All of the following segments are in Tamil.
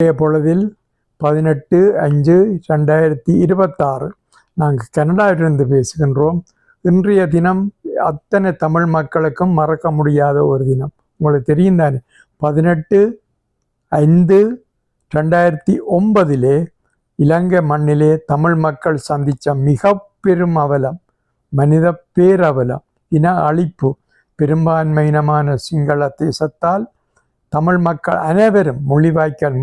இன்றைய பொழுதில் 18/5/2026 நாங்கள் கனடாவிலிருந்து பேசுகின்றோம். இன்றைய தினம் அத்தனை தமிழ் மக்களுக்கும் மறக்க முடியாத ஒரு தினம். உங்களுக்கு தெரியும் தானே, 18/5/2009 இலங்கை மண்ணிலே தமிழ் மக்கள் சந்தித்த மிக பெரும் அவலம், மனித பேரவலம், இன அழிப்பு. பெரும்பான்மையினமான சிங்கள தேசத்தால் தமிழ் மக்கள் அனைவரும் முள்ளிவாய்க்கால்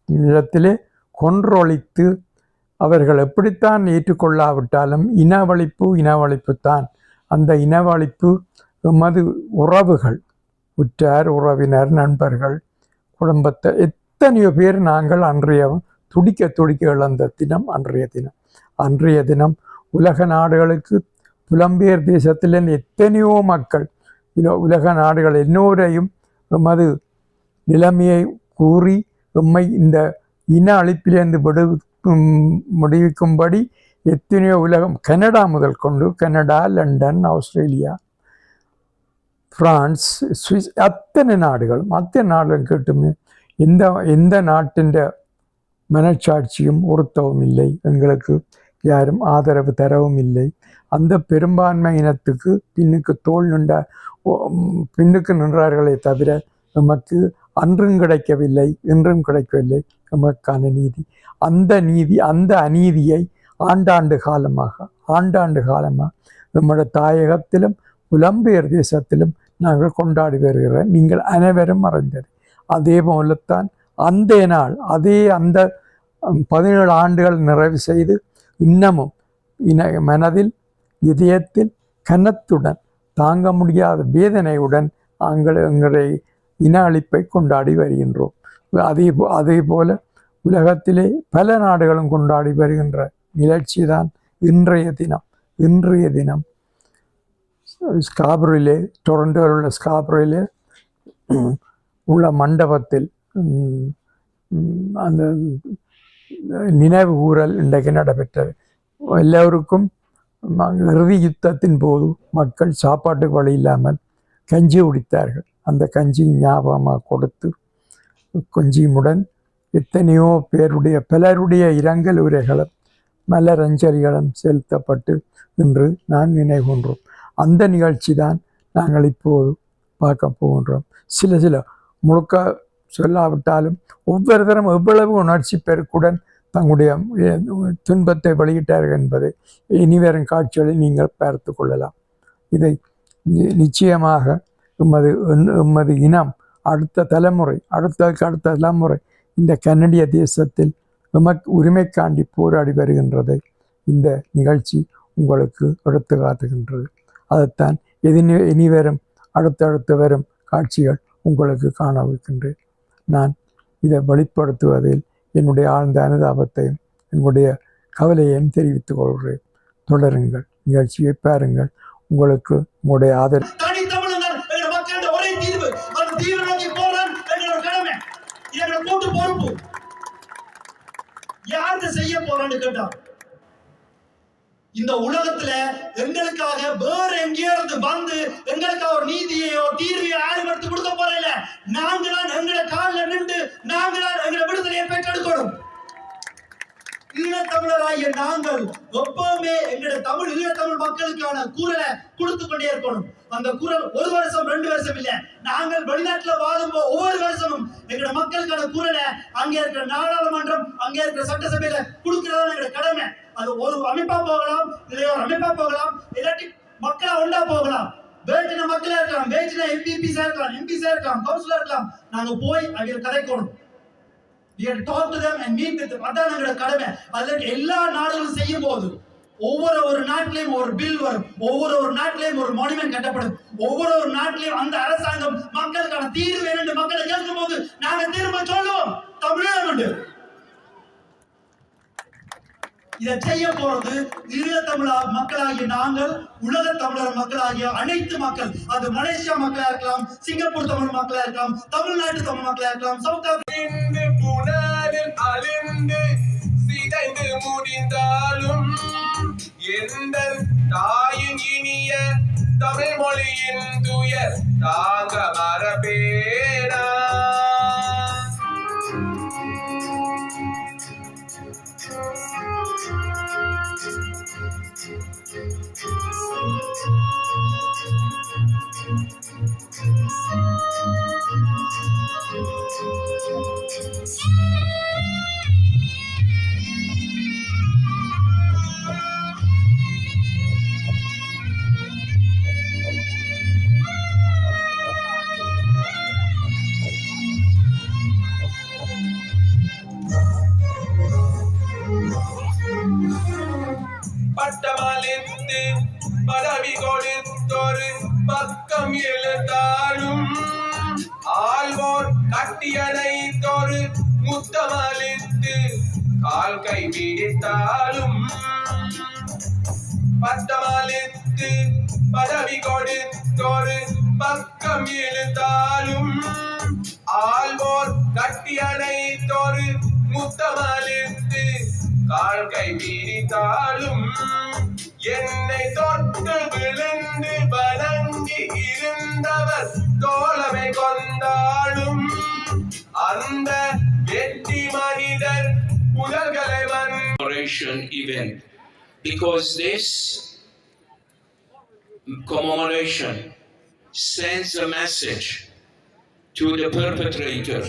நிலத்திலே கொன்றொழித்து, அவர்கள் எப்படித்தான் ஏற்றுக்கொள்ளாவிட்டாலும் இனவழிப்புத்தான். அந்த இனவழிப்பு எமது உறவுகள், உற்றார் உறவினர், நண்பர்கள், குடும்பத்தை எத்தனையோ பேர் நாங்கள் துடிக்க இழந்த தினம் அன்றைய தினம் உலக நாடுகளுக்கு புலம்பெயர் தேசத்தில் எத்தனையோ மக்கள், உலக நாடுகள் எல்லோரையும் எமது நிலைமையை கூறி எம்மை இந்த இன அழிப்பிலிருந்து முடிவிக்கும்படி எத்தனையோ உலகம், கனடா முதல் கொண்டு, Canada, London, Australia, France, Swiss, அத்தனை நாடுகளும் கேட்டுமே எந்த நாட்டின் மனச்சாட்சியும் உறுத்தவும் இல்லை, எங்களுக்கு யாரும் ஆதரவு தரவும் இல்லை. அந்த பெரும்பான்மை இனத்துக்கு பின்னுக்கு நின்றார்களே தவிர நமக்கு அன்றும் கிடைக்கவில்லை, இன்றும் கிடைக்கவில்லை நமக்கான நீதி. அந்த அநீதியை ஆண்டாண்டு காலமாக நம்முடைய தாயகத்திலும் புலம்பெயர் தேசத்திலும் நாங்கள் கொண்டாடி வருகிறோம். நீங்கள் அனைவரும் அறிந்தது. அதே போலத்தான் அந்த 17 ஆண்டுகள் நிறைவு செய்து இன்னமும் மனதில், இதயத்தில் கனத்துடன், தாங்க முடியாத வேதனையுடன் நாங்கள் எங்களுடைய இன அழிப்பை கொண்டாடி வருகின்றோம். அதே போல உலகத்திலே பல நாடுகளும் கொண்டாடி வருகின்ற நிகழ்ச்சி தான் இன்றைய தினம் ஸ்காபரிலே, டொரண்டோவில் உள்ள ஸ்காபரிலே உள்ள மண்டபத்தில் அந்த நினைவு கூறல் இன்றைக்கு நடைபெற்றது. எல்லோருக்கும் இறுதி யுத்தத்தின் போது மக்கள் சாப்பாட்டுக்கு வழி இல்லாமல் கஞ்சி குடித்தார்கள். அந்த கஞ்சி ஞாபகமாக கொடுத்து கொஞ்சியுடன் எத்தனையோ பலருடைய இரங்கல் உரைகளும் மலரஞ்சலிகளும் செலுத்தப்பட்டு இன்று நான் நினைவுகின்றோம். அந்த நிகழ்ச்சி தான் நாங்கள் இப்போது பார்க்க போகின்றோம். சில முழுக்க சொல்லாவிட்டாலும் ஒவ்வொருத்தரும் எவ்வளவு உணர்ச்சி பெருக்குடன் தங்களுடைய துன்பத்தை வெளியிட்டார்கள் என்பதை இனிவரும் காட்சிகளில் நீங்கள் பார்த்து கொள்ளலாம். இதை நிச்சயமாக எமது இனம் அடுத்த தலைமுறை இந்த கனடிய தேசத்தில் உரிமைக்காண்டி போராடி வருகின்றதை இந்த நிகழ்ச்சி உங்களுக்கு எடுத்து காட்டுகின்றது. அதைத்தான் இனிவரும் அடுத்தடுத்து வரும் காட்சிகள் உங்களுக்கு காண வைக்கின்றேன். நான் இதை வெளிப்படுத்துவதில் என்னுடைய ஆழ்ந்த அனுதாபத்தையும் என்னுடைய கவலையையும் தெரிவித்துக் கொள்கிறேன். தொடருங்கள், நிகழ்ச்சியை பாருங்கள். உங்களுக்கு உங்களுடைய ஆதரவு. செய்ய போறான்னு கேட்டா, இந்த உலகத்துல எங்களுக்காக வேற எங்கேயிருந்து வந்து எங்களுக்காக ஒரு நீதியோ தீர்வையோ யாரும் எடுத்து கொடுக்க போறல. நாங்க தான் எங்களை காலில் நின்று நாங்க தான் எங்களை விடுதலையை பெற்றெடுக்கணும். ஈழத்தமிழராகிய நாங்கள் எப்பவுமே எங்களுடைய ஈழத்தமிழ் மக்களுக்கான குரலை கொடுத்து கொண்டே இருக்கணும். அந்த குரல் 1 வருஷம் 2 வருஷம் இல்ல, நாங்கள் வெளிநாட்டுல வாழும் ஒவ்வொரு வருஷமும் எங்களோட மக்களுக்கான குரலை அங்கே இருக்கிற நாடாளுமன்றம், அங்கே இருக்கிற சட்டசபையில கொடுக்கிறதா எங்களோட கடமை. அது ஒரு அமைப்பா போகலாம், இல்லையோ ஒரு அமைப்பா போகலாம், இல்லாட்டி மக்களா ஒன்றா போகலாம். வேற்றின மக்களா இருக்கலாம், வேற்றின எம்பிபிஸா இருக்கலாம், எம்பிஸா இருக்கலாம், கவுன்சிலா இருக்கலாம். நாங்க போய் அவங்க கதைக்கணும். We have to talk to them and meet with them. அதான் எங்களோட கடமை. அதுல எல்லா நாடுகளும் செய்யும் போது ஒவ்வொரு நாட்டிலையும் ஒரு பில் வரும், ஒவ்வொரு நாட்டிலையும் ஒரு மானுமெண்ட் கட்டப்படும், ஒவ்வொரு நாட்டிலையும் அந்த அரசாங்கம் மக்களுக்கான தீர்வு வேணும் மக்களை கேட்கும் போது நாங்க திரும்ப சொல்லுவோம் தமிழகம் உண்டு. இதை செய்ய போறது ஈழத்தமிழ மக்களாகிய நாங்கள், உலக தமிழர் மக்களாகிய அனைத்து மக்கள், அது மலேசியா மக்களா இருக்கலாம், சிங்கப்பூர் தமிழ் மக்களா இருக்கலாம், தமிழ்நாட்டு தமிழ் மக்களா இருக்கலாம், சவுத் ஆப்பிரிக்கா சிதைந்து முடிந்தாலும் எங்கள் தாயின் இனிய தமிழ் மொழியின் துயர் தாங்க மரபேனா. பதவி கொடுத்தொரு பக்கம் இழுத்தாலும் ஆள்வோர் கட்டியணைத்தொரு முத்தமளித்து கால் கை பிடித்தாலும் பத்தமளித்து பதவி கொடுத்தொரு பக்கம் இழுத்தாலும் ஆள்வோர் கட்டியணைத்தொரு முத்தமளித்து கால் கை பிடித்தாலும் என்னை தொட்டு விழுந்து வணங்கி இருந்தவர் தோழமை கொண்டாலும் அந்த வெற்றி மனிதர் புலர்களை commemoration event, because this commemoration sends a message to the perpetrator